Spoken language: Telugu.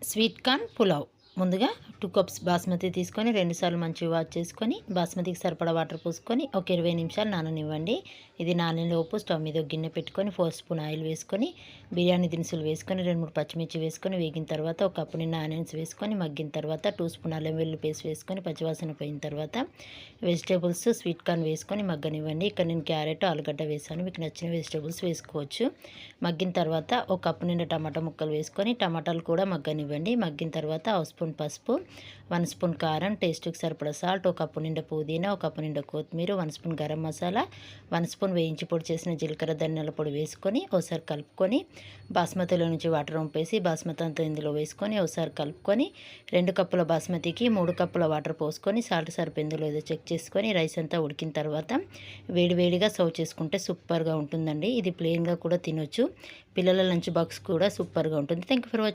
Sweet corn pulao. ముందుగా 2 కప్స్ బాస్మతి తీసుకొని 2 సార్లు మంచిగా వాష్ చేసుకొని బాస్మతికి సరిపడా వాటర్ పోసుకొని ఒక 20 నిమిషాలు నాననివ్వండి. ఇది నానేలోపు స్టవ్ మీద ఒక గిన్నె పెట్టుకొని 4 స్పూన్ ఆయిల్ వేసుకొని బిర్యానీ దినుసులు వేసుకొని 2, 3 పచ్చిమిర్చి వేసుకొని వేగిన తర్వాత ఒక కప్పు నిండా ఆనియన్స్ వేసుకొని మగ్గిన తర్వాత 2 స్పూన్ అల్లం వెల్లుల్లి పేస్ట్ వేసుకొని పచ్చివాసన పోయిన తర్వాత వెజిటేబుల్స్ స్వీట్ కార్న్ వేసుకొని మగ్గనివ్వండి. ఇక్కడ నేను క్యారెట్, ఆలుగడ్డ వేసాను. మీకు నచ్చిన వెజిటేబుల్స్ వేసుకోవచ్చు. మగ్గిన తర్వాత ఒక కప్పు నిండా టమాటా ముక్కలు వేసుకొని టమాటాలు కూడా మగ్గనివ్వండి. మగ్గిన తర్వాత 1 స్పూన్ పసుపు, 1 స్పూన్ కారం, టేస్ట్కి సరిపడా సాల్ట్, ఒక కప్పు నిండా పుదీనా, ఒక కప్పు నిండా కొత్తిమీర, 1 స్పూన్ గరం మసాలా, 1 స్పూన్ వేయించి పొడి చేసిన జీలకర్ర ధనియాల పొడి వేసుకొని ఒకసారి కలుపుకొని బాస్మతిలో నుంచి వాటర్ వంపేసి బాస్మతి అంతా ఇందులో వేసుకొని ఒకసారి కలుపుకొని 2 కప్పుల బాస్మతికి 3 కప్పుల వాటర్ పోసుకొని సాల్ట్ సరిపోయిందో లేదో చెక్ చేసుకొని రైస్ అంతా ఉడికిన తర్వాత వేడివేడిగా సర్వ్ చేసుకుంటే సూపర్గా ఉంటుందండి. ఇది ప్లెయిన్గా కూడా తినొచ్చు. పిల్లల లంచ్ బాక్స్ కూడా సూపర్గా ఉంటుంది. Thank you for watching.